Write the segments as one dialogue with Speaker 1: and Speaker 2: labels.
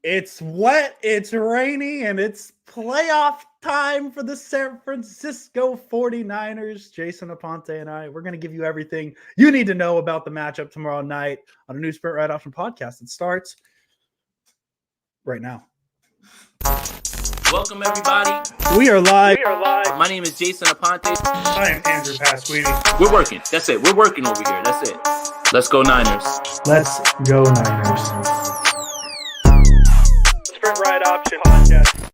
Speaker 1: It's wet, it's rainy, and it's playoff time for the San Francisco 49ers. Jason Aponte and I, we're going to give you everything you need to know about the matchup tomorrow night on a new Sprint Ride Option podcast. It starts right now.
Speaker 2: Welcome, everybody.
Speaker 1: We are live.
Speaker 2: My name is Jason Aponte.
Speaker 1: I am Andrew Pasquini.
Speaker 2: We're working. That's it. We're working over here. That's it. Let's go, Niners.
Speaker 1: Let's go, Niners. Sprint Ride Option podcast.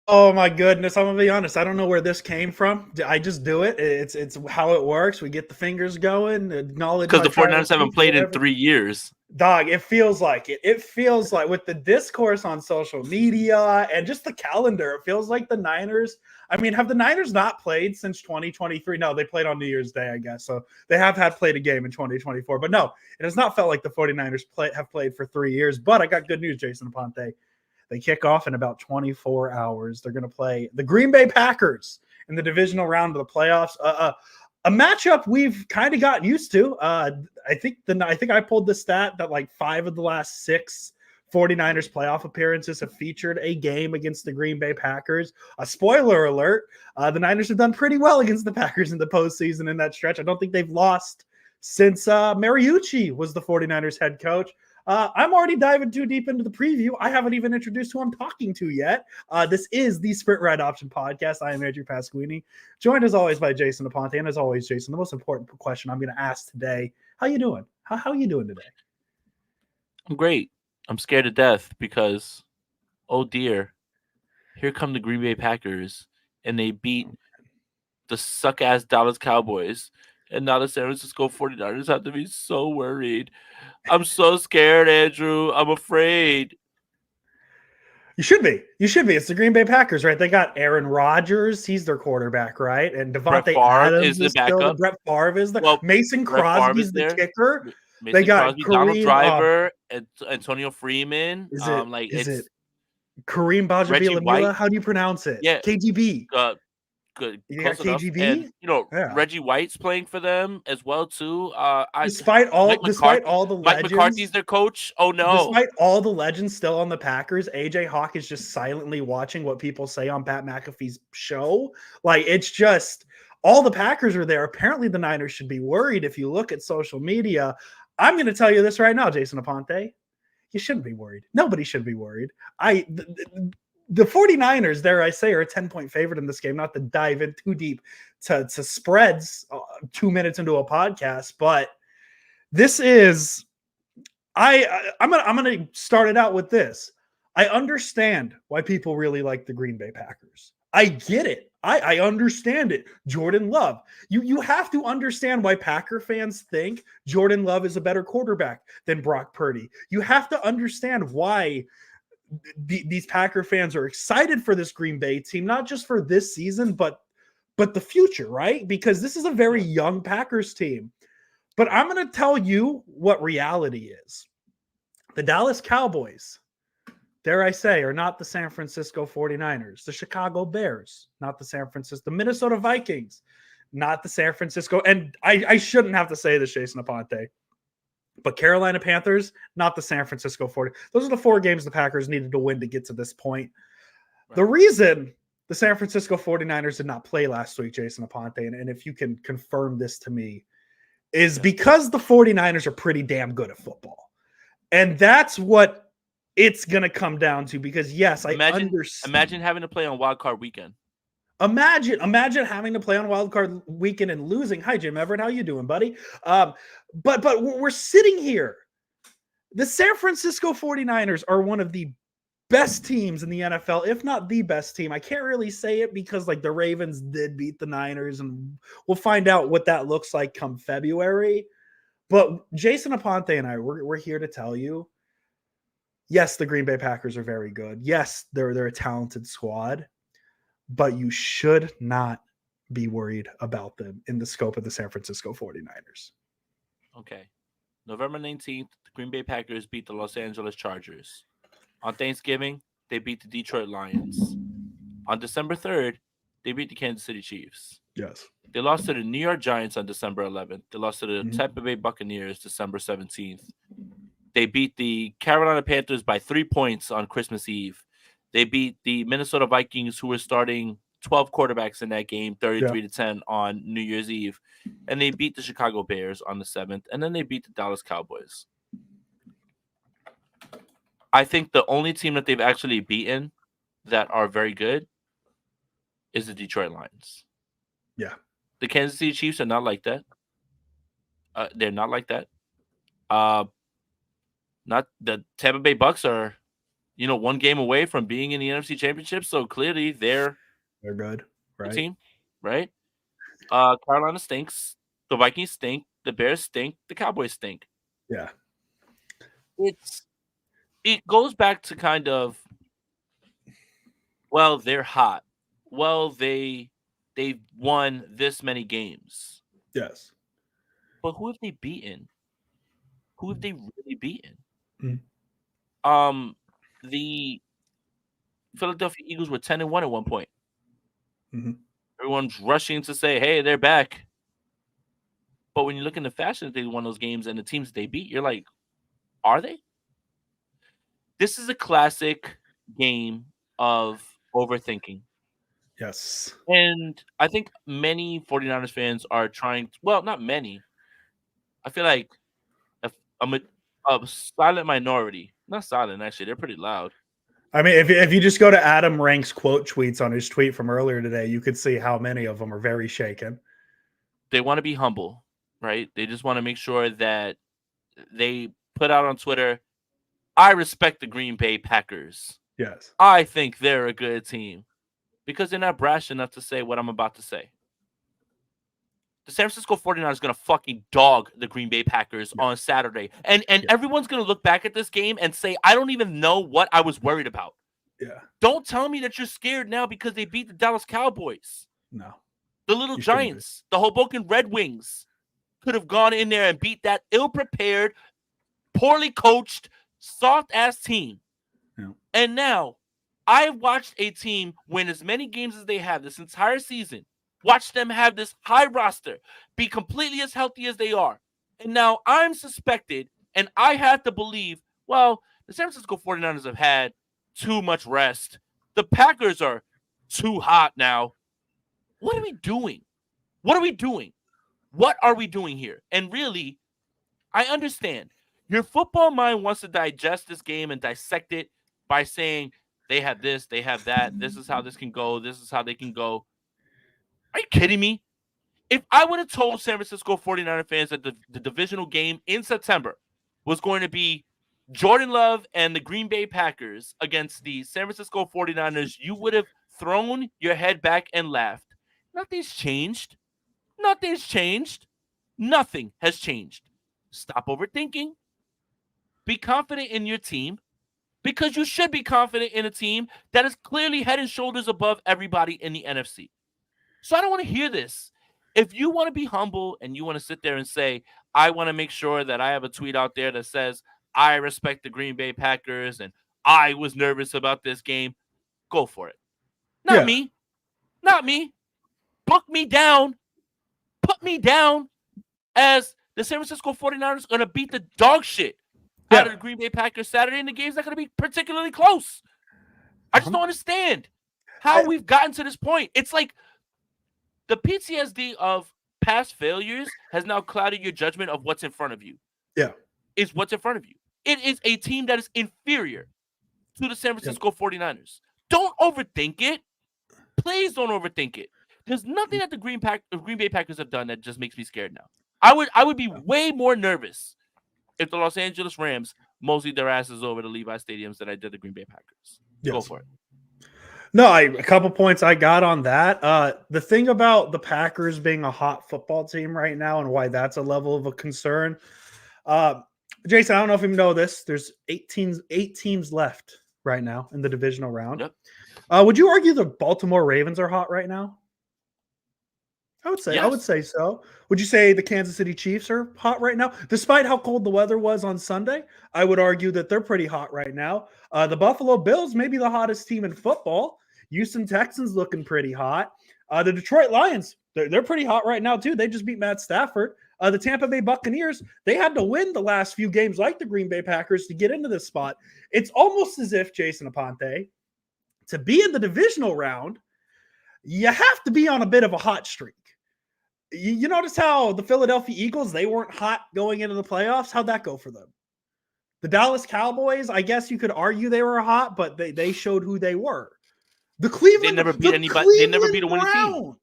Speaker 1: Oh my goodness, I'm gonna be honest. I don't know where this came from. I just do it. It's how it works. We get the fingers going. Acknowledge
Speaker 3: because the 49ers haven't played in 3 years.
Speaker 1: Dog, it feels like it. It feels like with the discourse on social media and just the calendar, it feels like the Niners. I mean, have the Niners not played since 2023? No, they played on New Year's Day, I guess. So they have played a game in 2024. But no, it has not felt like the 49ers have played for 3 years. But I got good news, Jason Aponte. They kick off in about 24 hours. They're going to play the Green Bay Packers in the divisional round of the playoffs. A matchup we've kind of gotten used to. I think I pulled the stat that like 5 of the last 6 49ers playoff appearances have featured a game against the Green Bay Packers. A spoiler alert, the Niners have done pretty well against the Packers in the postseason in that stretch. I don't think they've lost since Mariucci was the 49ers head coach. I'm already diving too deep into the preview. I haven't even introduced who I'm talking to yet. This is the Sprint Ride Option podcast. I am Andrew Pasquini, joined as always by Jason Aponte. And as always, Jason, the most important question I'm going to ask today, how you doing? How are you doing today?
Speaker 3: I'm great. I'm scared to death because, oh dear, here come the Green Bay Packers, and they beat the suck-ass Dallas Cowboys. And now the San Francisco 49ers have to be so worried. I'm so scared, Andrew. I'm afraid.
Speaker 1: You should be. It's the Green Bay Packers, right? They got Aaron Rodgers. He's their quarterback, right? And Devontae Adams is the backup. Brett Favre is the Mason Crosby's the kicker.
Speaker 3: Mason
Speaker 1: they got
Speaker 3: Crosby, Donald Driver, and Antonio Freeman.
Speaker 1: Is it Kareem Bajabila? How do you pronounce it?
Speaker 3: Yeah.
Speaker 1: KGB.
Speaker 3: Good.
Speaker 1: You got KGB?
Speaker 3: And, Reggie White's playing for them as well too.
Speaker 1: Despite all the legends,
Speaker 3: Mike McCarthy's their coach. Oh no!
Speaker 1: Despite all the legends still on the Packers, AJ Hawk is just silently watching what people say on Pat McAfee's show. Like it's just all the Packers are there. Apparently, the Niners should be worried. If you look at social media, I'm going to tell you this right now, Jason Aponte. You shouldn't be worried. Nobody should be worried. The 49ers, dare I say, are a 10-point favorite in this game. Not to dive in too deep to spreads 2 minutes into a podcast, but this is I'm gonna start it out with this. I understand why people really like the Green Bay Packers. I get it. I understand it. Jordan Love. You have to understand why Packer fans think Jordan Love is a better quarterback than Brock Purdy. You have to understand why these Packer fans are excited for this Green Bay team, not just for this season, but the future, right? Because this is a very young Packers team. But I'm going to tell you what reality is. The Dallas Cowboys, dare I say, are not the San Francisco 49ers. The Chicago Bears, not the the Minnesota Vikings, not the San Francisco. And I shouldn't have to say this, Jason Aponte. But Carolina Panthers, not the San Francisco 40. Those are the 4 games the Packers needed to win to get to this point. Right. The reason the San Francisco 49ers did not play last week, Jason Aponte, and if you can confirm this to me, is because the 49ers are pretty damn good at football. And that's what it's going to come down to because, yes, I understand.
Speaker 3: Imagine having to play on Wild Card Weekend.
Speaker 1: Imagine having to play on Wild Card Weekend and losing. Hi, Jim Everett. How you doing, buddy? But we're sitting here. The San Francisco 49ers are one of the best teams in the NFL, if not the best team. I can't really say it because like the Ravens did beat the Niners, and we'll find out what that looks like come February. But Jason Aponte and I, we're here to tell you, yes, the Green Bay Packers are very good. Yes, they're a talented squad. But you should not be worried about them in the scope of the San Francisco 49ers.
Speaker 3: Okay. November 19th, the Green Bay Packers beat the Los Angeles Chargers. On Thanksgiving, they beat the Detroit Lions. On December 3rd, they beat the Kansas City Chiefs.
Speaker 1: Yes.
Speaker 3: They lost to the New York Giants on December 11th. They lost to the Tampa Bay Buccaneers December 17th. They beat the Carolina Panthers by 3 points on Christmas Eve. They beat the Minnesota Vikings, who were starting 12 quarterbacks in that game, 33-10 on New Year's Eve. And they beat the Chicago Bears on the 7th. And then they beat the Dallas Cowboys. I think the only team that they've actually beaten that are very good is the Detroit Lions.
Speaker 1: Yeah.
Speaker 3: The Kansas City Chiefs are not like that. They're not like that. Not the Tampa Bay Bucks are, one game away from being in the NFC Championship. So clearly they're
Speaker 1: good, right?
Speaker 3: Team, right? Carolina stinks. The Vikings stink. The Bears stink. The Cowboys stink.
Speaker 1: Yeah.
Speaker 3: It goes back to kind of, well, they're hot. Well, they've won this many games.
Speaker 1: Yes.
Speaker 3: But who have they beaten? Who have they really beaten?
Speaker 1: Mm-hmm.
Speaker 3: The Philadelphia Eagles were 10-1 at one point.
Speaker 1: Mm-hmm.
Speaker 3: Everyone's rushing to say, hey, they're back. But when you look in the fashion that they won those games and the teams they beat, you're like, are they? This is a classic game of overthinking.
Speaker 1: Yes.
Speaker 3: And I think many 49ers fans are trying – well, not many. I feel like I'm a silent minority. Not silent, actually. They're pretty loud.
Speaker 1: I mean, if you just go to Adam Rank's quote tweets on his tweet from earlier today, you could see how many of them are very shaken.
Speaker 3: They want to be humble, right? They just want to make sure that they put out on Twitter, I respect the Green Bay Packers.
Speaker 1: Yes.
Speaker 3: I think they're a good team. Because they're not brash enough to say what I'm about to say. The San Francisco 49ers going to fucking dog the Green Bay Packers on Saturday. And everyone's going to look back at this game and say, I don't even know what I was worried about.
Speaker 1: Yeah.
Speaker 3: Don't tell me that you're scared now because they beat the Dallas Cowboys.
Speaker 1: No.
Speaker 3: The Little Giants, the Hoboken Red Wings could have gone in there and beat that ill-prepared, poorly coached, soft-ass team.
Speaker 1: Yeah.
Speaker 3: And now, I've watched a team win as many games as they have this entire season. Watch them have this high roster, be completely as healthy as they are. And now I'm suspected, and I have to believe, well, the San Francisco 49ers have had too much rest. The Packers are too hot now. What are we doing? What are we doing? What are we doing here? And really, I understand. Your football mind wants to digest this game and dissect it by saying, they have this, they have that, this is how this can go, this is how they can go. Are you kidding me? If I would have told San Francisco 49er fans that the divisional game in September was going to be Jordan Love and the Green Bay Packers against the San Francisco 49ers, you would have thrown your head back and laughed. Nothing's changed. Nothing's changed. Nothing has changed. Stop overthinking. Be confident in your team because you should be confident in a team that is clearly head and shoulders above everybody in the NFC. So I don't want to hear this. If you want to be humble and you want to sit there and say, I want to make sure that I have a tweet out there that says, I respect the Green Bay Packers and I was nervous about this game, go for it. Not me. Not me. Book me down. Put me down as the San Francisco 49ers are going to beat the dog shit out of the Green Bay Packers Saturday, and the game's not going to be particularly close. I just don't understand how we've gotten to this point. It's like the PTSD of past failures has now clouded your judgment of what's in front of you.
Speaker 1: Yeah.
Speaker 3: Is what's in front of you. It is a team that is inferior to the San Francisco 49ers. Don't overthink it. Please don't overthink it. There's nothing that the Green Bay Packers have done that just makes me scared now. I would be way more nervous if the Los Angeles Rams moseyed their asses over to Levi Stadiums than I did the Green Bay Packers. Go for it.
Speaker 1: No, a couple points I got on that. The thing about the Packers being a hot football team right now and why that's a level of a concern. Jason, I don't know if you know this. There's 8 teams left right now in the divisional round.
Speaker 3: Yep.
Speaker 1: Would you argue the Baltimore Ravens are hot right now? I would say. Yes. I would say so. Would you say the Kansas City Chiefs are hot right now? Despite how cold the weather was on Sunday, I would argue that they're pretty hot right now. The Buffalo Bills may be the hottest team in football. Houston Texans looking pretty hot. The Detroit Lions They're pretty hot right now too. They just beat Matt Stafford. The Tampa Bay Buccaneers, they had to win the last few games like the Green Bay Packers to get into this spot. It's almost as if, Jason Aponte, to be in the divisional round, you have to be on a bit of a hot streak. You notice how the Philadelphia Eagles, they weren't hot going into the playoffs? How'd that go for them? The Dallas Cowboys, I guess you could argue they were hot, but they showed who they were. The Cleveland,
Speaker 3: They never beat anybody. They never beat a winning team.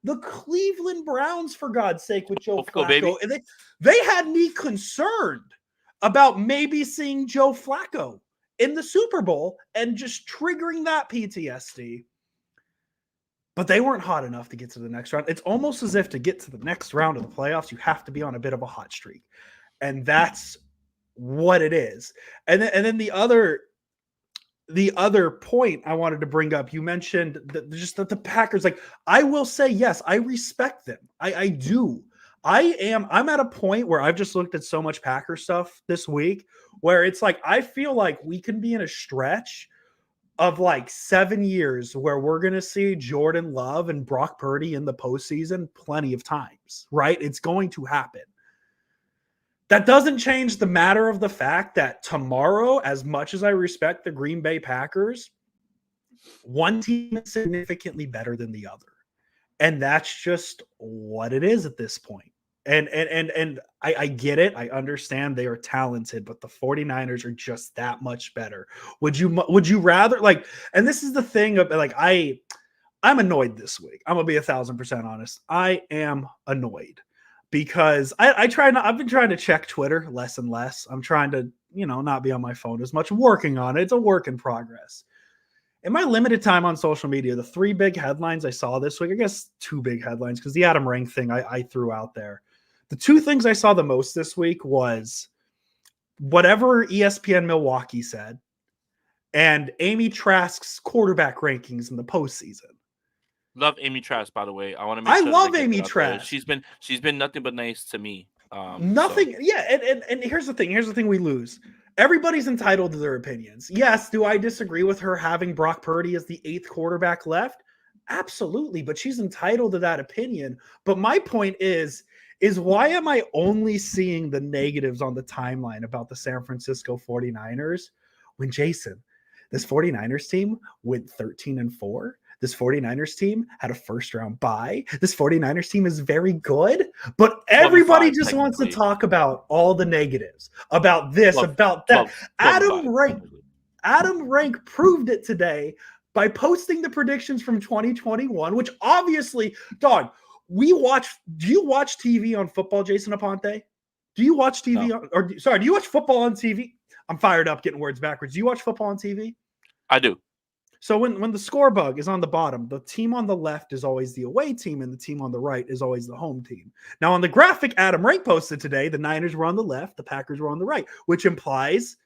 Speaker 1: The Cleveland Browns, for God's sake, with Joe
Speaker 3: Go,
Speaker 1: Flacco.
Speaker 3: baby.
Speaker 1: And they had me concerned about maybe seeing Joe Flacco in the Super Bowl and just triggering that PTSD. But they weren't hot enough to get to the next round. It's almost as if to get to the next round of the playoffs, you have to be on a bit of a hot streak. And that's what it is. And then the other point I wanted to bring up, you mentioned that the Packers, like, I will say, yes, I respect them. I do. I'm at a point where I've just looked at so much Packer stuff this week where it's like, I feel like we can be in a stretch of like 7 years where we're going to see Jordan Love and Brock Purdy in the postseason plenty of times, right? It's going to happen. That doesn't change the matter of the fact that tomorrow, as much as I respect the Green Bay Packers, one team is significantly better than the other. And that's just what it is at this point. And I get it. I understand they are talented, but the 49ers are just that much better. Would you rather, like, and this is the thing of, like, I'm annoyed this week. I'm gonna be 1,000% honest. I am annoyed because I've been trying to check Twitter less and less. I'm trying to, not be on my phone as much. I'm working on it. It's a work in progress. In my limited time on social media, the 3 big headlines I saw this week, I guess 2 big headlines, because the Adam Rank thing I threw out there. The 2 things I saw the most this week was whatever ESPN Milwaukee said and Amy Trask's quarterback rankings in the postseason.
Speaker 3: Love Amy Trask, by the way. I want to make
Speaker 1: I
Speaker 3: sure
Speaker 1: love Amy Trask.
Speaker 3: She's been nothing but nice to me.
Speaker 1: Nothing. So. Yeah. And here's the thing. Here's the thing we lose. Everybody's entitled to their opinions. Yes. Do I disagree with her having Brock Purdy as the 8th quarterback left? Absolutely. But she's entitled to that opinion. But my point is why am I only seeing the negatives on the timeline about the San Francisco 49ers when, Jason, this 49ers team went 13-4? This 49ers team had a first-round bye. This 49ers team is very good, but everybody just wants to talk about all the negatives, about this, about that. Adam Rank proved it today by posting the predictions from 2021, which obviously, dog, do you watch TV on football, Jason Aponte? Do you watch TV do you watch football on TV? I'm fired up getting words backwards. Do you watch football on TV?
Speaker 3: I do.
Speaker 1: So when the score bug is on the bottom, the team on the left is always the away team and the team on the right is always the home team. Now on the graphic Adam Rank posted today, the Niners were on the left, the Packers were on the right, which implies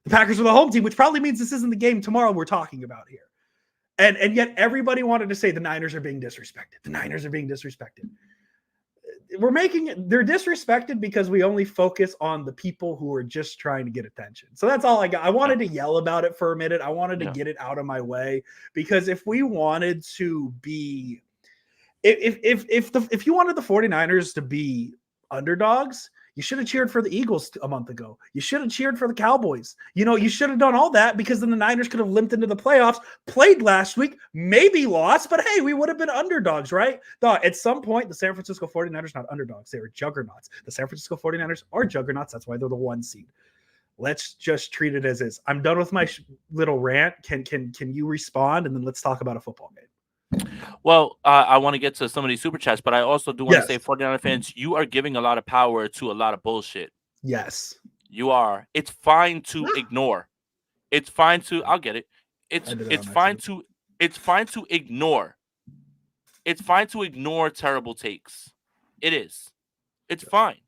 Speaker 1: the Packers were the home team, which probably means this isn't the game tomorrow we're talking about here. And yet everybody wanted to say the Niners are being disrespected. The Niners are being disrespected. They're disrespected because we only focus on the people who are just trying to get attention. So that's all I got. I wanted to yell about it for a minute. I wanted to get it out of my way, because if we wanted to be, if you wanted the 49ers to be underdogs, you should have cheered for the Eagles a month ago. You should have cheered for the Cowboys. You should have done all that, because then the Niners could have limped into the playoffs, played last week, maybe lost, but hey, we would have been underdogs, right? At some point, the San Francisco 49ers, not underdogs, they were juggernauts. The San Francisco 49ers are juggernauts. That's why they're the 1 seed. Let's just treat it as is. I'm done with my little rant. Can you respond? And then let's talk about a football game.
Speaker 3: Well, I want to get to some of these super chats, but I also do want to say, 49er fans, you are giving a lot of power to a lot of bullshit.
Speaker 1: Yes.
Speaker 3: You are. It's fine to ignore. It's fine to, I'll get it. It's fine to ignore. It's fine to ignore terrible takes. It is. It's fine.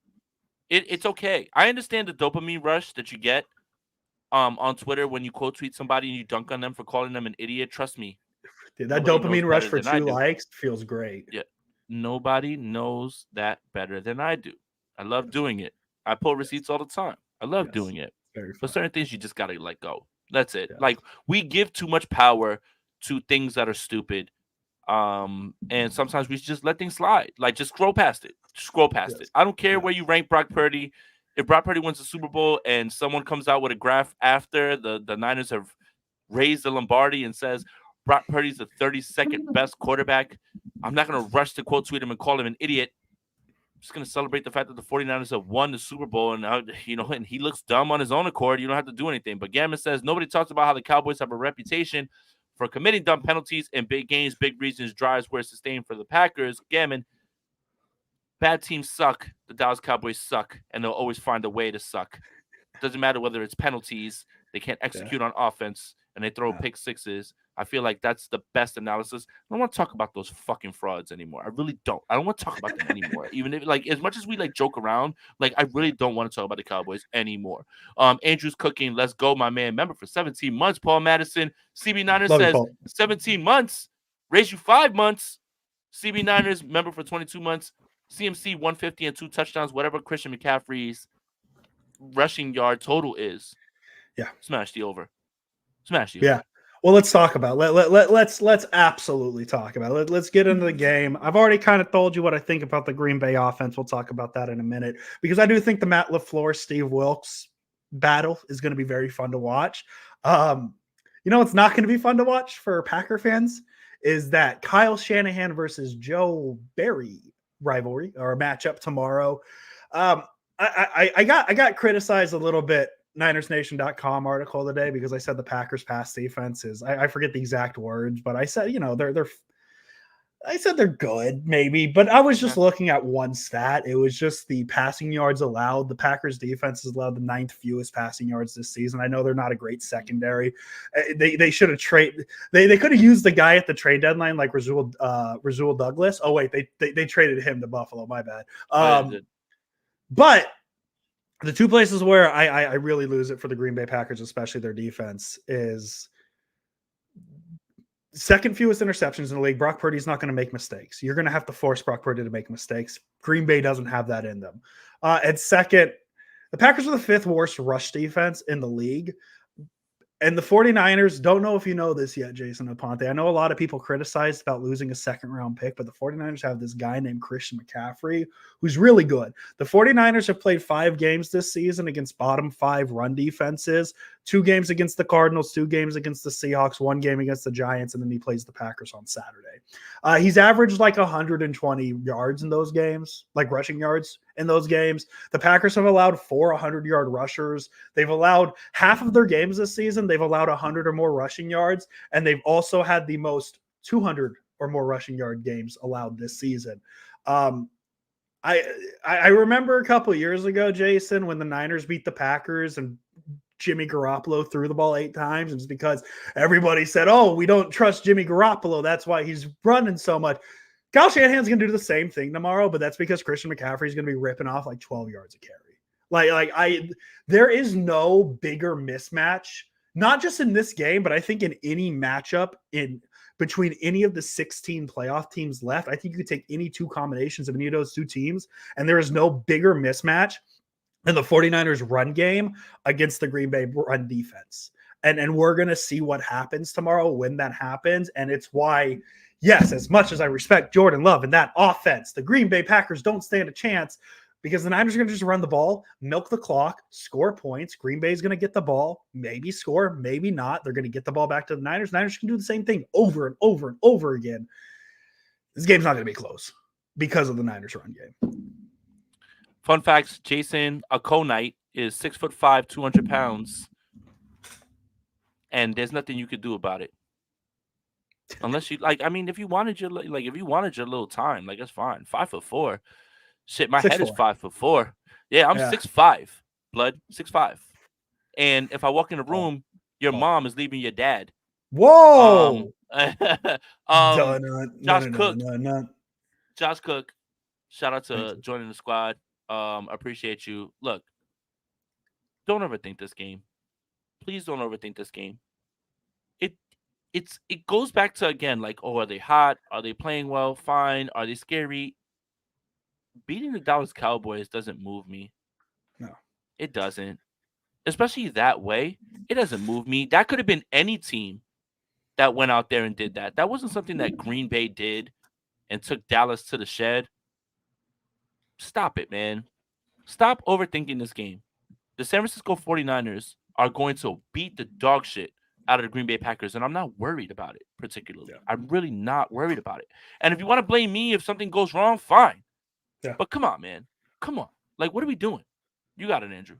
Speaker 3: It's okay. I understand the dopamine rush that you get on Twitter when you quote tweet somebody and you dunk on them for calling them an idiot. Trust me.
Speaker 1: Dude, that dopamine rush for 2 likes feels great.
Speaker 3: Yeah. Nobody knows that better than I do. I love doing it. I pull receipts all the time. I love doing it. But certain things you just got to let go. That's it. Yeah. Like, we give too much power to things that are stupid And sometimes we just let things slide. Like, just scroll past it. Scroll past
Speaker 1: Yes.
Speaker 3: it. I don't care
Speaker 1: Yes.
Speaker 3: where you rank Brock Purdy. If Brock Purdy wins the Super Bowl and someone comes out with a graph after the Niners have raised the Lombardi and says Brock Purdy's the 32nd best quarterback, I'm not going to rush to quote tweet him and call him an idiot. I'm just going to celebrate the fact that the 49ers have won the Super Bowl, and and he looks dumb on his own accord. You don't have to do anything. But Gammon says nobody talks about how the Cowboys have a reputation for committing dumb penalties in big games, big reasons, drives were sustained for the Packers. Gammon, bad teams suck. The Dallas Cowboys suck, and they'll always find a way to suck. Doesn't matter whether it's penalties, they can't execute on offense, and they throw pick sixes. I feel like that's the best analysis. I don't want to talk about those fucking frauds anymore. I really don't. I don't want to talk about them anymore. Even if, like, as much as we like joke around, like, I really don't want to talk about the Cowboys anymore. Andrew's cooking. Let's go, my man. Member for 17 months. Paul Madison. CB9er
Speaker 1: Love you,
Speaker 3: says
Speaker 1: Paul.
Speaker 3: 17 months. Raise you 5 months. CB9ers member for 22 months. CMC 150 and 2 touchdowns. Whatever Christian McCaffrey's rushing yard total is.
Speaker 1: Yeah.
Speaker 3: Smash the over. Smash the
Speaker 1: Yeah.
Speaker 3: over.
Speaker 1: Well, let's talk about let's absolutely talk about it. Let's get into the game. I've already kind of told you what I think about the Green Bay offense. We'll talk about that in a minute because I do think the Matt LaFleur, Steve Wilkes battle is going to be very fun to watch. It's not going to be fun to watch for Packer fans is that Kyle Shanahan versus Joe Barry rivalry or matchup tomorrow. I got criticized a little bit. NinersNation.com article today because I said the Packers pass defense is I forget the exact words, but I said they're good maybe, but I was just looking at one stat. It was just the passing yards allowed. The Packers defense has allowed the 9th fewest passing yards this season. I know they're not a great secondary. They should have traded. They could have used the guy at the trade deadline like Rasul Douglas. Oh wait, they traded him to Buffalo. My bad. But the two places where I really lose it for the Green Bay Packers, especially their defense, is second fewest interceptions in the league. Brock Purdy's not going to make mistakes. You're going to have to force Brock Purdy to make mistakes. Green Bay doesn't have that in them. And second, the Packers are the 5th worst rush defense in the league. And the 49ers, don't know if you know this yet, Jason Aponte. I know a lot of people criticized about losing a 2nd-round pick, but the 49ers have this guy named Christian McCaffrey who's really good. The 49ers have played 5 games this season against bottom 5 run defenses, 2 games against the Cardinals, 2 games against the Seahawks, 1 game against the Giants, and then he plays the Packers on Saturday. He's averaged like 120 yards in those games, like rushing yards in those games. The Packers have allowed 4 100-yard rushers. They've allowed half of their games this season. They've allowed 100 or more rushing yards, and they've also had the most 200 or more rushing yard games allowed this season. I remember a couple of years ago, Jason, when the Niners beat the Packers and Jimmy Garoppolo threw the ball 8 times. It's because everybody said, oh, we don't trust Jimmy Garoppolo. That's why he's running so much. Kyle Shanahan's going to do the same thing tomorrow, but that's because Christian McCaffrey is going to be ripping off like 12 yards a carry. There is no bigger mismatch, not just in this game, but I think in any matchup between any of the 16 playoff teams left. I think you could take any 2 combinations of any of those 2 teams, and there is no bigger mismatch than the 49ers run game against the Green Bay run defense. And we're going to see what happens tomorrow when that happens. And it's why, yes, as much as I respect Jordan Love and that offense, the Green Bay Packers don't stand a chance because the Niners are going to just run the ball, milk the clock, score points. Green Bay is going to get the ball, maybe score, maybe not. They're going to get the ball back to the Niners. Niners can do the same thing over and over and over again. This game's not going to be close because of the Niners run game.
Speaker 3: Fun facts: Jason Akonite is 6'5", 200 pounds, and there's nothing you could do about it. Unless you if you wanted your little time, like, that's fine. 5'4". Shit, my head is 5'4". Yeah, I'm 6'5", blood, 6'5". And if I walk in a room, your mom is leaving your dad.
Speaker 1: Whoa.
Speaker 3: Josh Cook, shout out to joining the squad. Appreciate you. Look, don't overthink this game. Please don't overthink this game. It goes back to, again, like, oh, are they hot? Are they playing well? Fine. Are they scary? Beating the Dallas Cowboys doesn't move me.
Speaker 1: No.
Speaker 3: It doesn't. Especially that way. It doesn't move me. That could have been any team that went out there and did that. That wasn't something that Green Bay did and took Dallas to the shed. Stop it, man. Stop overthinking this game. The San Francisco 49ers are going to beat the dog shit out of the Green Bay Packers, and I'm not worried about it particularly.
Speaker 1: Yeah.
Speaker 3: I'm really not worried about it. And if you want to blame me if something goes wrong, fine.
Speaker 1: Yeah.
Speaker 3: But come on, man. Come on. Like, what are we doing? You got it, Andrew.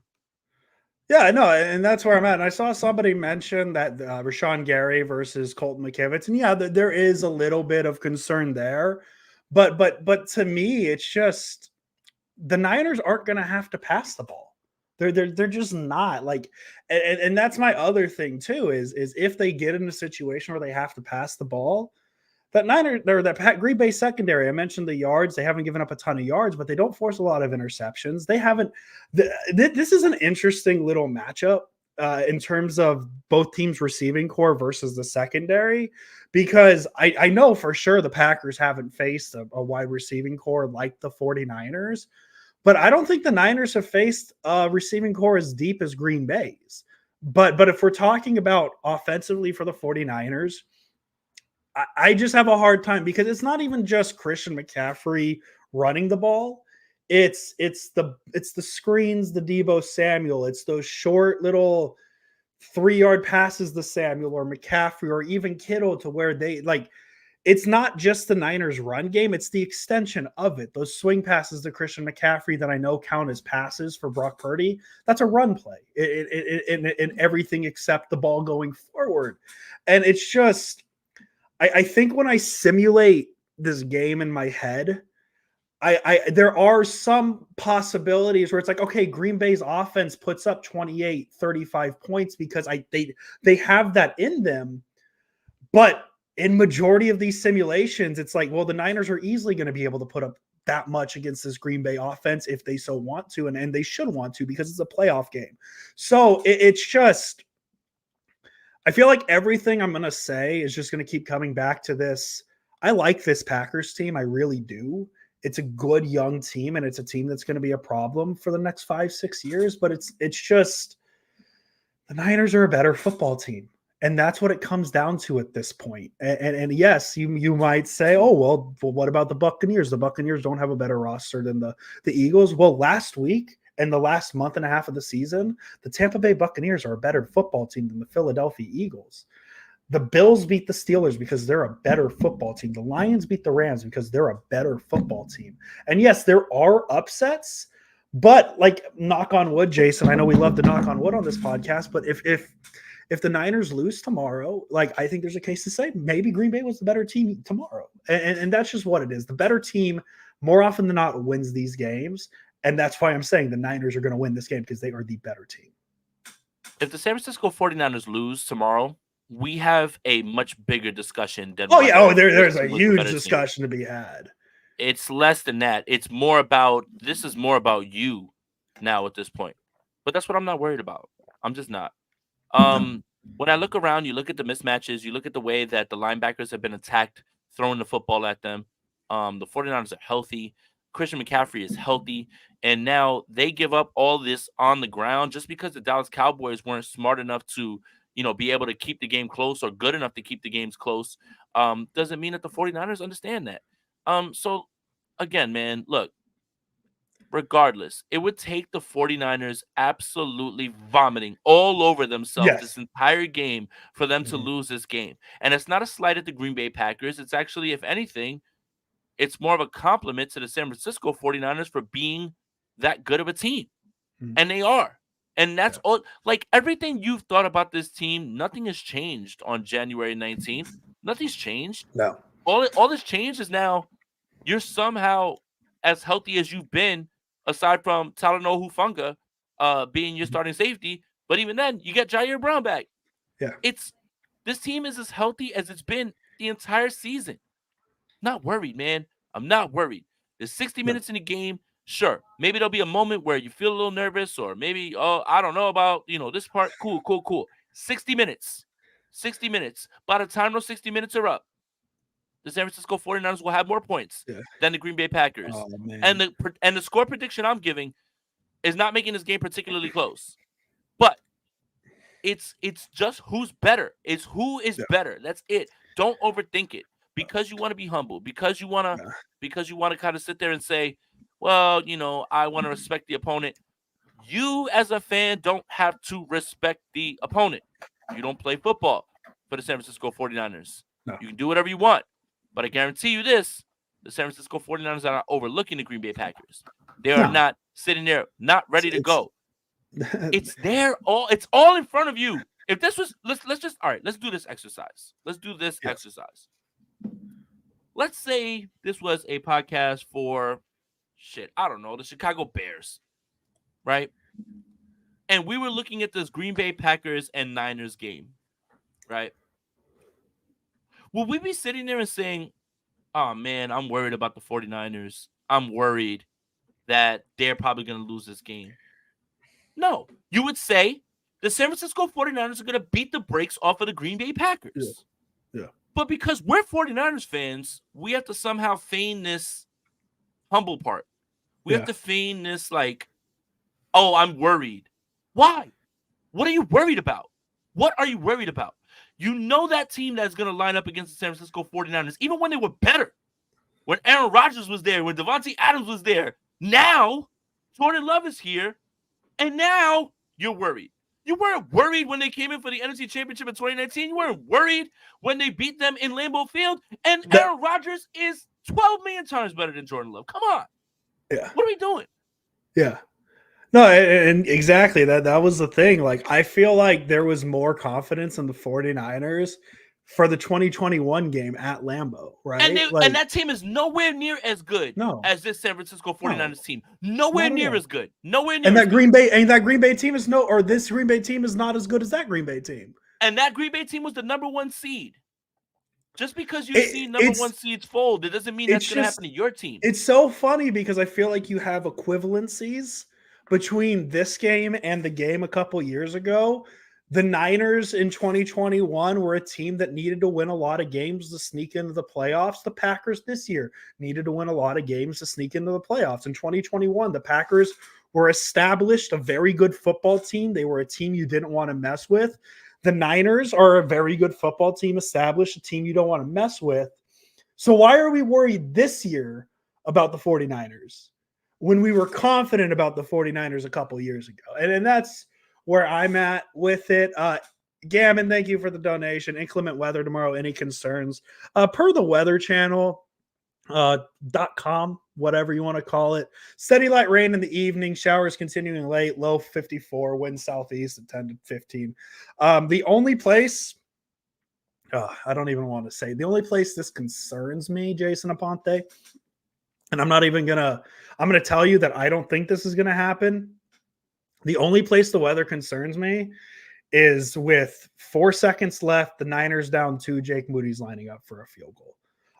Speaker 1: Yeah, no, and that's where I'm at. And I saw somebody mention that Rashawn Gary versus Colton McKivitz, and yeah, there is a little bit of concern there, but to me, it's just the Niners aren't going to have to pass the ball. They're just not like, and that's my other thing too is if they get in a situation where they have to pass the ball, that Green Bay secondary. I mentioned the yards; they haven't given up a ton of yards, but they don't force a lot of interceptions. They haven't. This is an interesting little matchup in terms of both teams' receiving core versus the secondary, because I know for sure the Packers haven't faced a wide receiving core like the 49ers. But I don't think the Niners have faced a receiving core as deep as Green Bay's. But if we're talking about offensively for the 49ers, I just have a hard time because it's not even just Christian McCaffrey running the ball. It's the screens, the Deebo Samuel. It's those short little 3-yard passes to Samuel or McCaffrey or even Kittle to where they like. It's not just the Niners run game, it's the extension of it. Those swing passes to Christian McCaffrey that I know count as passes for Brock Purdy, that's a run play in everything except the ball going forward. And it's just, I think when I simulate this game in my head, there are some possibilities where it's like, okay, Green Bay's offense puts up 28, 35 points because they have that in them. But in majority of these simulations, it's like, well, the Niners are easily going to be able to put up that much against this Green Bay offense if they so want to, and they should want to because it's a playoff game. So it's just, I feel like everything I'm going to say is just going to keep coming back to this. I like this Packers team. I really do. It's a good young team, and it's a team that's going to be a problem for the next 5-6 years. But it's just the Niners are a better football team. And that's what it comes down to at this point. And yes, you might say, oh, well, what about the Buccaneers? The Buccaneers don't have a better roster than the Eagles. Well, last week and the last month and a half of the season, the Tampa Bay Buccaneers are a better football team than the Philadelphia Eagles. The Bills beat the Steelers because they're a better football team. The Lions beat the Rams because they're a better football team. And yes, there are upsets, but like, knock on wood, Jason, I know we love to knock on wood on this podcast, but if the Niners lose tomorrow, like, I think there's a case to say maybe Green Bay was the better team tomorrow. And that's just what it is. The better team more often than not wins these games. And that's why I'm saying the Niners are going to win this game because they are the better team.
Speaker 3: If the San Francisco 49ers lose tomorrow, we have a much bigger discussion than
Speaker 1: there's a huge discussion to be had.
Speaker 3: It's less than that. It's more about, this is more about you now at this point. But that's what I'm not worried about. I'm just not. When I look around, you look at the mismatches, you look at the way that the linebackers have been attacked, throwing the football at them. The 49ers are healthy. Christian McCaffrey is healthy. And now they give up all this on the ground just because the Dallas Cowboys weren't smart enough to, be able to keep the game close or good enough to keep the games close. Doesn't mean that the 49ers understand that. So again, man, look, regardless, it would take the 49ers absolutely vomiting all over themselves this entire game for them to lose this game. And it's not a slight at the Green Bay Packers. It's actually, if anything, it's more of a compliment to the San Francisco 49ers for being that good of a team. And they are. And that's all. Like, everything you've thought about this team, nothing has changed on January 19th. Nothing's changed.
Speaker 1: No.
Speaker 3: All that's changed is now you're somehow as healthy as you've been, aside from Talanoa Hufanga being your starting safety. But even then, you get Jair Brown back.
Speaker 1: Yeah.
Speaker 3: This team is as healthy as it's been the entire season. Not worried, man. I'm not worried. There's 60 minutes in the game. Sure, maybe there'll be a moment where you feel a little nervous, or maybe, I don't know about, this part. Cool. 60 minutes. 60 minutes. By the time those 60 minutes are up, the San Francisco 49ers will have more points than the Green Bay Packers.
Speaker 1: Oh, man.
Speaker 3: And the score prediction I'm giving is not making this game particularly close. But It's just who's better. It's who is
Speaker 1: Yeah.
Speaker 3: better. That's it. Don't overthink it. Because you want to be humble, because you want to kind of sit there and say, well, I want to respect the opponent. You as a fan don't have to respect the opponent. You don't play football for the San Francisco 49ers.
Speaker 1: No.
Speaker 3: You can do whatever you want. But I guarantee you this, the San Francisco 49ers are not overlooking the Green Bay Packers. They are not sitting there, not ready to go. It's all in front of you. If this was, let's just, all right, let's do this exercise. Exercise. Let's say this was a podcast for, I don't know, the Chicago Bears, right? And we were looking at this Green Bay Packers and Niners game, right? Will we be sitting there and saying, oh, man, I'm worried about the 49ers. I'm worried that they're probably going to lose this game? No. You would say the San Francisco 49ers are going to beat the brakes off of the Green Bay Packers.
Speaker 1: Yeah.
Speaker 3: But because we're 49ers fans, we have to somehow feign this humble part. We have to feign this like, oh, I'm worried. Why? What are you worried about? What are you worried about? You know that team that's going to line up against the San Francisco 49ers, even when they were better, when Aaron Rodgers was there, when Devontae Adams was there. Now, Jordan Love is here, and now you're worried. You weren't worried when they came in for the NFC Championship in 2019. You weren't worried when they beat them in Lambeau Field. And Aaron Rodgers is 12 million times better than Jordan Love. Come on.
Speaker 1: Yeah.
Speaker 3: What are we doing?
Speaker 1: Yeah. No, and exactly that was the thing. Like, I feel like there was more confidence in the 49ers for the 2021 game at Lambeau, right?
Speaker 3: And that team is nowhere near as good as this San Francisco 49ers team. Nowhere near as good. Nowhere near.
Speaker 1: And that Green Bay team is this Green Bay team is not as good as that Green Bay team.
Speaker 3: And that Green Bay team was the number 1 seed. Just because you see number 1 seeds fold, it doesn't mean that's going to happen to your team.
Speaker 1: It's so funny because I feel like you have equivalencies between this game and the game a couple years ago. The Niners in 2021 were a team that needed to win a lot of games to sneak into the playoffs. The Packers this year needed to win a lot of games to sneak into the playoffs. In 2021, the Packers were established, a very good football team. They were a team you didn't want to mess with. The Niners are a very good football team, established, a team you don't want to mess with. So why are we worried this year about the 49ers when we were confident about the 49ers a couple years ago? And that's where I'm at with it. Gammon, thank you for the donation. Inclement weather tomorrow. Any concerns? Per the Weather Channel, .com, whatever you want to call it. Steady light rain in the evening. Showers continuing late. Low 54. Wind southeast at 10 to 15. The only place, I don't even want to say, the only place this concerns me, Jason Aponte, and I'm going to tell you that I don't think this is going to happen. The only place the weather concerns me is with 4 seconds left, the Niners down 2, Jake Moody's lining up for a field goal.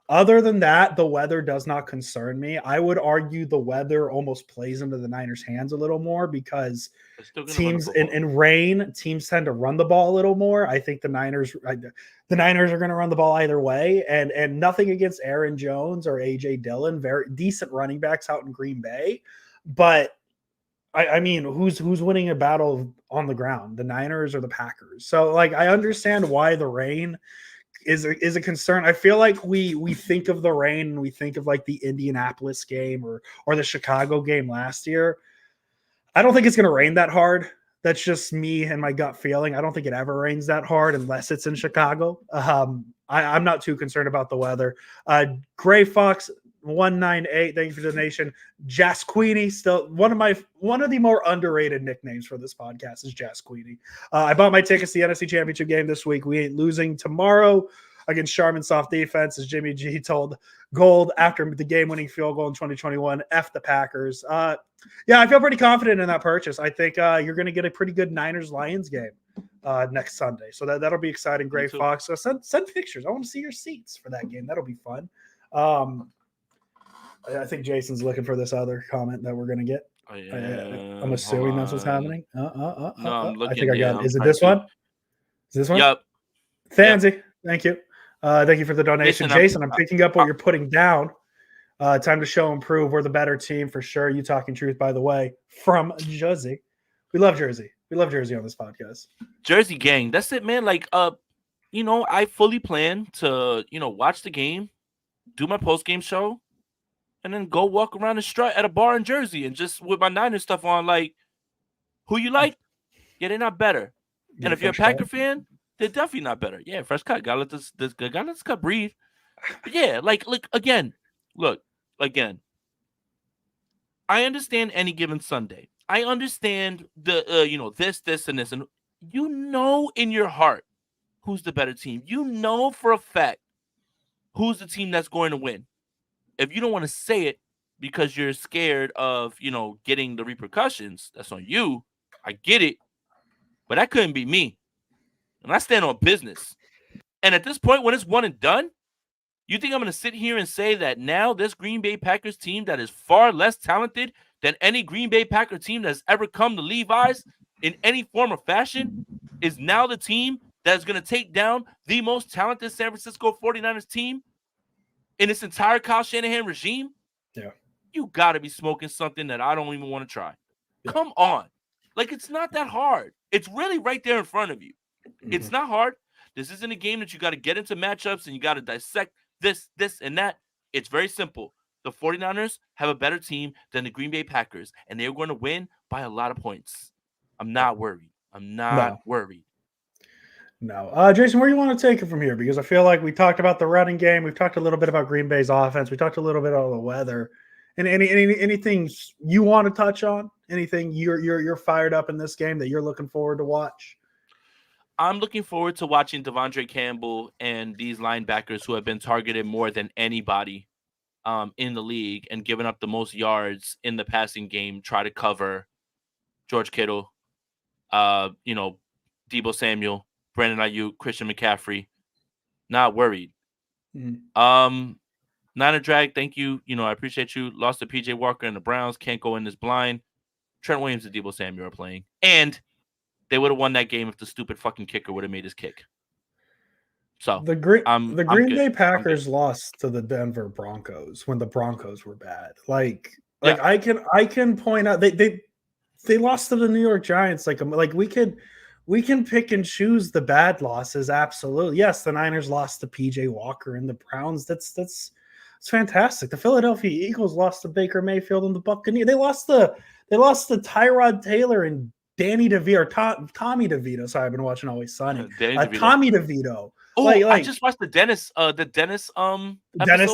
Speaker 1: Other than that, the weather does not concern me. I would argue the weather almost plays into the Niners' hands a little more because teams in rain, teams tend to run the ball a little more. I think the Niners are going to run the ball either way, and nothing against Aaron Jones or A.J. Dillon, very decent running backs out in Green Bay, but I mean, who's winning a battle on the ground, the Niners or the Packers? So, like, I understand why the rain is a concern. I feel like we think of the rain and we think of like the Indianapolis game or the Chicago game last year. I don't think it's going to rain that hard. That's just me and my gut feeling. I don't think it ever rains that hard unless it's in Chicago. I'm not too concerned about the weather. Gray Fox 198, thank you for the donation. Jasqueenie, still one of the more underrated nicknames for this podcast is Jasqueenie. I bought my tickets to the NFC Championship game this week. We ain't losing tomorrow against Charmin soft defense, as Jimmy G told Gold after the game-winning field goal in 2021. F the Packers. Yeah, I feel pretty confident in that purchase. I think you're going to get a pretty good Niners-Lions game next Sunday, so that'll be exciting. Gray Fox, so send pictures. I want to see your seats for that game. That'll be fun. I think Jason's looking for this other comment that we're going to get. I'm assuming that's what's happening.
Speaker 3: No, I'm looking.
Speaker 1: I think I got it. Is it this one? Is this one?
Speaker 3: Yep.
Speaker 1: Fancy. Yep. Thank you. Thank you for the donation. Jason, I'm picking up what you're putting down. Time to show and prove we're the better team for sure. You talking truth, by the way, from Jersey. We love Jersey. We love Jersey on this podcast.
Speaker 3: Jersey gang. That's it, man. Like, I fully plan to, watch the game, do my post game show, and then go walk around and strut at a bar in Jersey and just with my Niners stuff on. Like, who you like? Yeah, they're not better.
Speaker 1: Get
Speaker 3: And
Speaker 1: a
Speaker 3: if you're a
Speaker 1: fresh
Speaker 3: Packer
Speaker 1: cut.
Speaker 3: fan, they're definitely not better. Yeah, fresh cut. Gotta let this cut breathe. But yeah, look again. I understand any given Sunday. I understand the this, and this, and in your heart who's the better team. You know for a fact who's the team that's going to win. If you don't want to say it because you're scared of, getting the repercussions, that's on you. I get it. But that couldn't be me. And I stand on business. And at this point, when it's one and done, you think I'm going to sit here and say that now this Green Bay Packers team that is far less talented than any Green Bay Packer team that's ever come to Levi's in any form or fashion is now the team that is going to take down the most talented San Francisco 49ers team in this entire Kyle Shanahan regime?
Speaker 1: Yeah.
Speaker 3: You got to be smoking something that I don't even want to try.
Speaker 1: Yeah.
Speaker 3: Come on. Like, it's not that hard. It's really right there in front of you.
Speaker 1: Mm-hmm.
Speaker 3: It's not hard. This isn't a game that you got to get into matchups and you got to dissect this, and that. It's very simple. The 49ers have a better team than the Green Bay Packers, and they're going to win by a lot of points. I'm not worried. Worried.
Speaker 1: No. Jason, where do you want to take it from here? Because I feel like we talked about the running game. We've talked a little bit about Green Bay's offense. We talked a little bit about the weather. And anything you want to touch on? Anything you're fired up in this game that you're looking forward to watch?
Speaker 3: I'm looking forward to watching Devondre Campbell and these linebackers who have been targeted more than anybody in the league and given up the most yards in the passing game try to cover George Kittle, Deebo Samuel, Brandon Ayuk, Christian McCaffrey. Not worried.
Speaker 1: Mm-hmm.
Speaker 3: Niner Drag, thank you. I appreciate you. Lost to PJ Walker and the Browns. Can't go in this blind. Trent Williams and Deebo Samuel are playing. And they would have won that game if the stupid fucking kicker would have made his kick. So
Speaker 1: the Green Bay Packers lost to the Denver Broncos when the Broncos were bad. I can point out they lost to the New York Giants. Like we can pick and choose the bad losses. Absolutely. Yes, the Niners lost to PJ Walker and the Browns. That's fantastic. The Philadelphia Eagles lost to Baker Mayfield and the Buccaneers. They lost to Tyrod Taylor and Danny DeVito, Tommy DeVito. Sorry, I've been watching Always Sunny. Tommy DeVito.
Speaker 3: Oh, I just watched the Dennis
Speaker 1: Dennis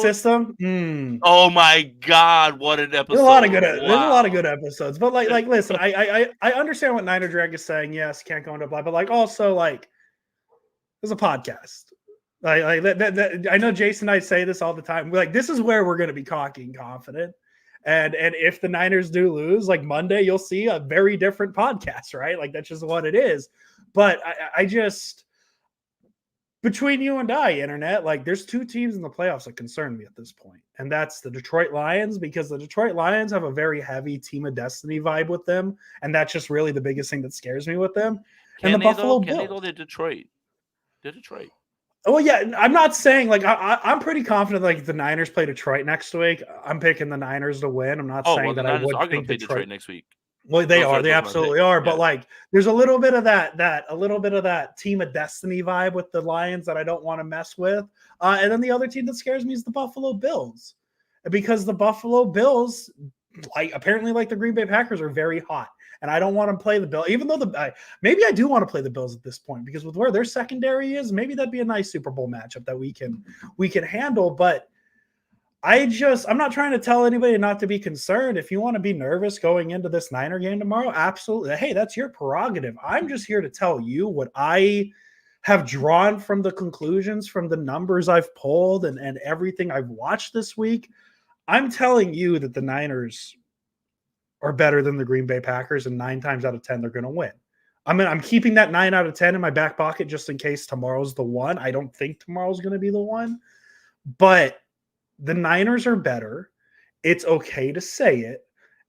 Speaker 1: system. Mm.
Speaker 3: Oh my God, what an episode!
Speaker 1: There's a lot of good episodes. But listen, I understand what Niner Drag is saying. Yes, can't go into blah, but also there's a podcast. I know Jason and I say this all the time. We're this is where we're going to be cocky and confident. And if the Niners do lose, Monday, you'll see a very different podcast, right? That's just what it is. But I just, between you and I, internet, there's two teams in the playoffs that concern me at this point. And that's the Detroit Lions, because the Detroit Lions have a very heavy team of destiny vibe with them. And that's just really the biggest thing that scares me with them.
Speaker 3: Can
Speaker 1: the Buffalo Bills.
Speaker 3: Can they go to Detroit? They're Detroit.
Speaker 1: Oh, yeah. I'm not saying I'm pretty confident the Niners play Detroit next week. I'm picking the Niners to win. I'm not saying that I would think
Speaker 3: Detroit next week.
Speaker 1: Well, they are. They absolutely are. Yeah. But there's a little bit of that team of destiny vibe with the Lions that I don't want to mess with. And then the other team that scares me is the Buffalo Bills, because the Buffalo Bills, apparently the Green Bay Packers, are very hot. And I don't want to play the Bills, even though maybe I do want to play the Bills at this point, because with where their secondary is, maybe that'd be a nice Super Bowl matchup that we can handle. But I'm not trying to tell anybody not to be concerned. If you want to be nervous going into this Niner game tomorrow, absolutely. Hey, that's your prerogative. I'm just here to tell you what I have drawn from the conclusions, from the numbers I've pulled and everything I've watched this week. I'm telling you that the Niners are better than the Green Bay Packers, and 9 times out of 10 they're going to win. I'm keeping that 9 out of 10 in my back pocket just in case tomorrow's the one. I don't think tomorrow's going to be the one, but the Niners are better. It's okay to say it,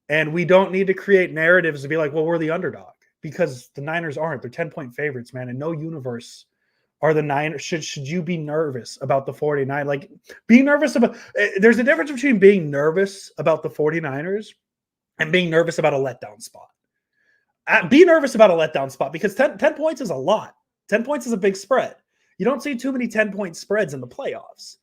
Speaker 1: and we don't need to create narratives to be well, we're the underdog, because the Niners aren't. They're 10-point favorites, man. In no universe are the Niners. Should you be nervous about the 49? Being nervous about – there's a difference between being nervous about the 49ers and being nervous about a letdown spot. Be nervous about a letdown spot because 10 points is a lot. 10 points is a big spread. You don't see too many 10-point spreads in the playoffs.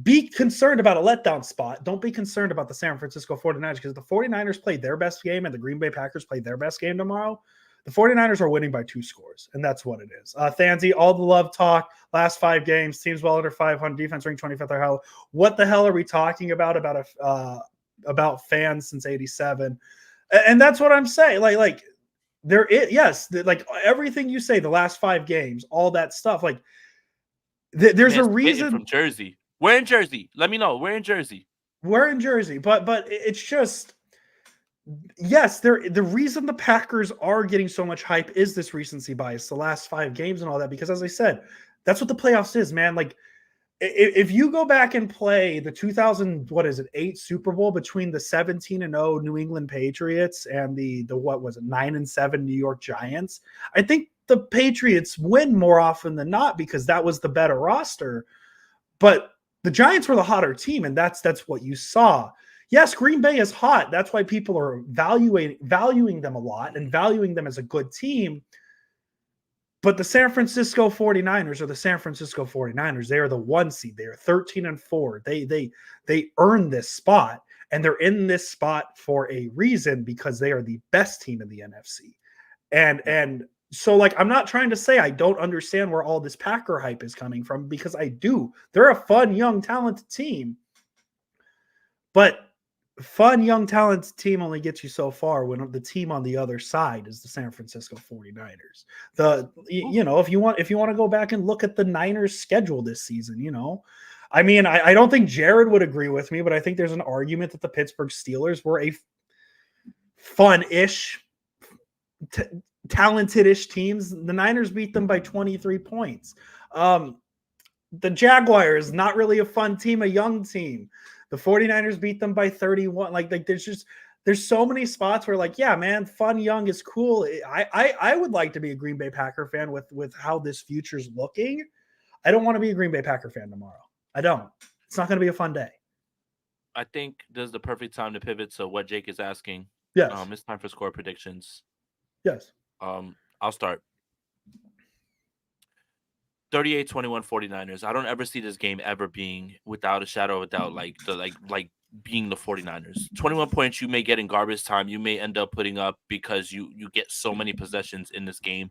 Speaker 1: Be concerned about a letdown spot. Don't be concerned about the San Francisco 49ers because the 49ers played their best game and the Green Bay Packers played their best game tomorrow. The 49ers are winning by 2 scores, and that's what it is. Thansy, all the love talk, last 5 games, teams well under 500, defense ranked 25th or hell. What the hell are we talking about fans since 87? And that's what I'm saying. Like there is, yes, like everything you say, the last 5 games, all that stuff, like there's a reason.
Speaker 3: From Jersey. We're in Jersey. Let me know. We're in Jersey.
Speaker 1: We're in Jersey, but it's just, yes, the reason the Packers are getting so much hype is this recency bias, the last 5 games and all that, because as I said, that's what the playoffs is, man. Like if you go back and play the 8 Super Bowl between the 17-0 New England Patriots and the 9-7 New York Giants, I think the Patriots win more often than not because that was the better roster. But the Giants were the hotter team, and that's what you saw. Yes, Green Bay is hot. That's why people are valuing them a lot and valuing them as a good team. But the San Francisco 49ers are the San Francisco 49ers. They are the 1 seed. They are 13-4. They earned this spot, and they're in this spot for a reason because they are the best team in the NFC. And so, like, I'm not trying to say I don't understand where all this Packer hype is coming from because I do. They're a fun, young, talented team. But fun, young, talented team only gets you so far when the team on the other side is the San Francisco 49ers. If you want to go back and look at the Niners schedule this season, I mean, I don't think Jared would agree with me, but I think there's an argument that the Pittsburgh Steelers were a fun-ish, talented-ish teams. The Niners beat them by 23 points. The Jaguars, not really a fun team, a young team. The 49ers beat them by 31. Like there's so many spots where, like, yeah, man, fun, young is cool. I would like to be a Green Bay Packer fan with how this future's looking. I don't want to be a Green Bay Packer fan tomorrow. I don't. It's not going to be a fun day.
Speaker 3: I think this is the perfect time to pivot to what Jake is asking.
Speaker 1: Yes.
Speaker 3: It's time for score predictions.
Speaker 1: Yes.
Speaker 3: I'll start. 38-21 49ers. I don't ever see this game ever being, without a shadow of a doubt, like being the 49ers. 21 points you may get in garbage time. You may end up putting up because you get so many possessions in this game.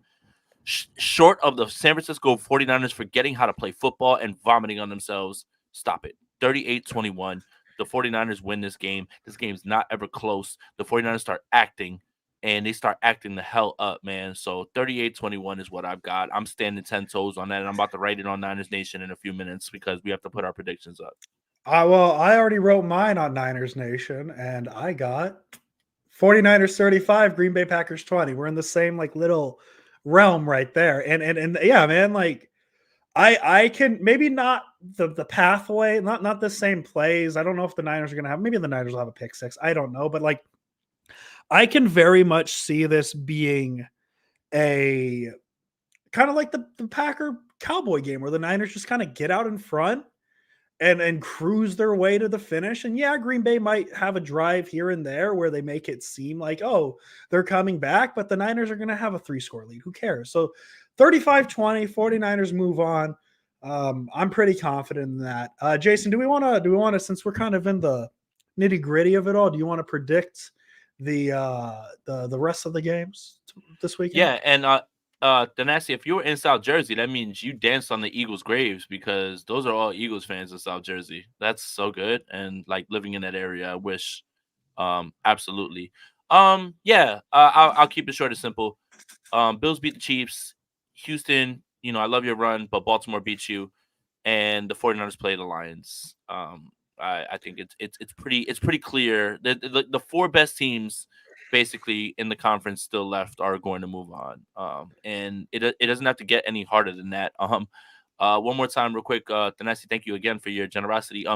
Speaker 3: Short of the San Francisco 49ers forgetting how to play football and vomiting on themselves, stop it. 38-21. The 49ers win this game. This game's not ever close. The 49ers start acting. And they start acting the hell up, man. So 38-21 is what I've got. I'm standing 10 toes on that, and I'm about to write it on Niners Nation in a few minutes because we have to put our predictions up.
Speaker 1: Well, I already wrote mine on Niners Nation, and I got 49ers 35, Green Bay Packers 20. We're in the same, like, little realm right there. And yeah, man, like, I can maybe not the pathway, not the same plays. I don't know if the Niners are going to have, maybe the Niners will have a pick six. I don't know, but, like, I can very much see this being a kind of like the Packer Cowboy game where the Niners just kind of get out in front and cruise their way to the finish. And yeah, Green Bay might have a drive here and there where they make it seem like, oh, they're coming back, but the Niners are going to have a 3-score lead. Who cares? So 35-20, 49ers move on. I'm pretty confident in that. Jason, do we want to, since we're kind of in the nitty gritty of it all, do you want to predict the rest of the games this weekend?
Speaker 3: Yeah, and Danassi, if you were in South Jersey, that means you danced on the Eagles' graves because those are all Eagles fans in South Jersey. That's so good, and like living in that area, I wish. Absolutely. I'll keep it short and simple. Bills beat the Chiefs. Houston, I love your run, but Baltimore beats you, and the 49ers play the Lions. I think it's pretty clear that the 4 best teams basically in the conference still left are going to move on. And it doesn't have to get any harder than that. One more time real quick, Thanassi, thank you again for your generosity.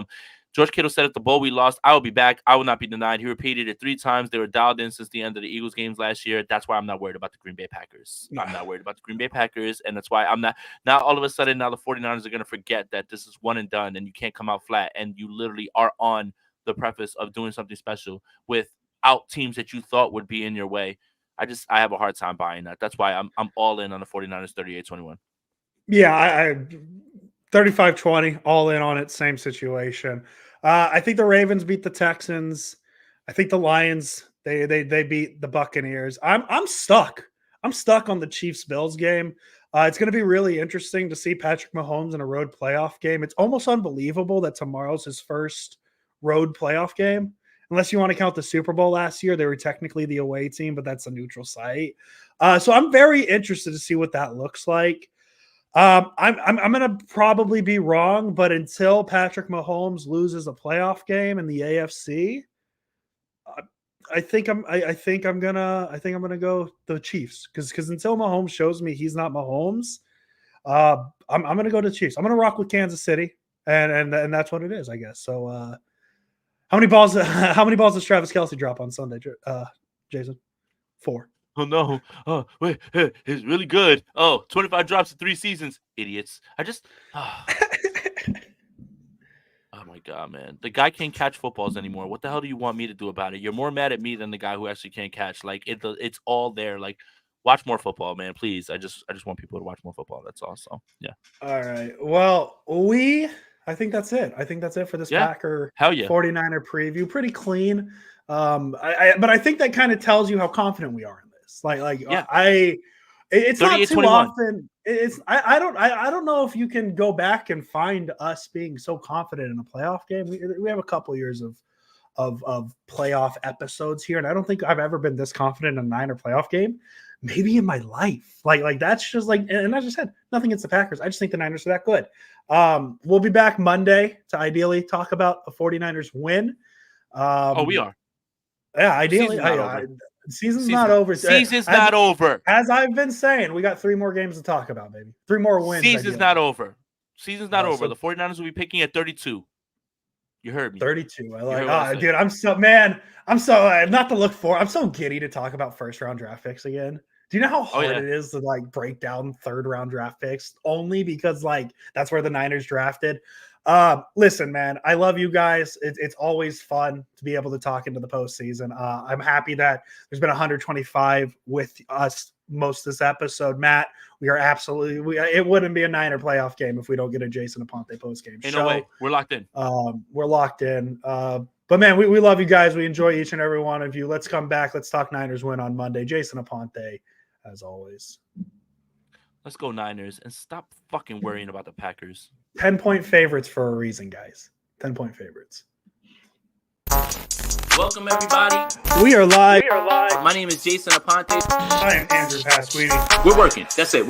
Speaker 3: George Kittle said at the bowl we lost, I will be back. I will not be denied. He repeated it 3 times. They were dialed in since the end of the Eagles games last year. That's why I'm not worried about the Green Bay Packers. I'm not worried about the Green Bay Packers, and that's why I'm not. Now, all of a sudden, now the 49ers are going to forget that this is one and done, and you can't come out flat, and you literally are on the preface of doing something special without teams that you thought would be in your way. I have a hard time buying that. That's why I'm all in on the 49ers 38-21.
Speaker 1: Yeah, I 35-20, all in on it, same situation. I think the Ravens beat the Texans. I think the Lions they beat the Buccaneers. I'm stuck. I'm stuck on the Chiefs Bills game. It's going to be really interesting to see Patrick Mahomes in a road playoff game. It's almost unbelievable that tomorrow's his first road playoff game. Unless you want to count the Super Bowl last year, they were technically the away team, but that's a neutral site. So I'm very interested to see what that looks like. I'm going to probably be wrong, but until Patrick Mahomes loses a playoff game in the AFC, I think I'm gonna go the Chiefs because until Mahomes shows me he's not Mahomes, I'm gonna go to Chiefs. I'm gonna rock with Kansas City, and that's what it is, I guess. So, how many balls does Travis Kelce drop on Sunday, Jason? 4.
Speaker 3: Oh no! Oh wait, he's really good. Oh, 25 drops in 3 seasons, idiots. Oh my god, man! The guy can't catch footballs anymore. What the hell do you want me to do about it? You're more mad at me than the guy who actually can't catch. Like it's all there. Like, watch more football, man, please. I just want people to watch more football. That's all. So yeah.
Speaker 1: All right. Well, I think that's it. I think that's it for this Packer
Speaker 3: Hell yeah.
Speaker 1: 49er preview. Pretty clean. But I think that kind of tells you how confident we are in this. It's not too often. I don't know if you can go back and find us being so confident in a playoff game. We have a couple years of playoff episodes here, and I don't think I've ever been this confident in a Niner playoff game, maybe in my life. Like that's just like, and as I said, nothing against the Packers. I just think the Niners are that good. We'll be back Monday to ideally talk about a 49ers win.
Speaker 3: We are.
Speaker 1: Yeah, ideally. Season's not over.
Speaker 3: Season's not over.
Speaker 1: As I've been saying, we got 3 more games to talk about, baby. 3 more wins.
Speaker 3: Season's not over. Season's not over. The 49ers will be picking at 32. You heard me.
Speaker 1: 32. Dude, I'm so not to look for. I'm so giddy to talk about first round draft picks again. Do you know how hard it is to like break down 3rd round draft picks only because like that's where the Niners drafted? Listen, man, I love you guys. It's always fun to be able to talk into the postseason. I'm happy that there's been 125 with us most this episode. Matt, we are absolutely it wouldn't be a Niner playoff game if we don't get a Jason Aponte post game show.
Speaker 3: No way. We're locked in.
Speaker 1: We're locked in. But man, we love you guys. We enjoy each and every one of you. Let's come back. Let's talk Niners win on Monday. Jason Aponte, as always.
Speaker 3: Let's go Niners and stop fucking worrying about the Packers.
Speaker 1: 10-point favorites for a reason, guys. 10-point favorites.
Speaker 2: Welcome, everybody.
Speaker 1: We are live.
Speaker 2: My name is Jason Aponte.
Speaker 1: I am Andrew Pasquini.
Speaker 2: We're working. That's it.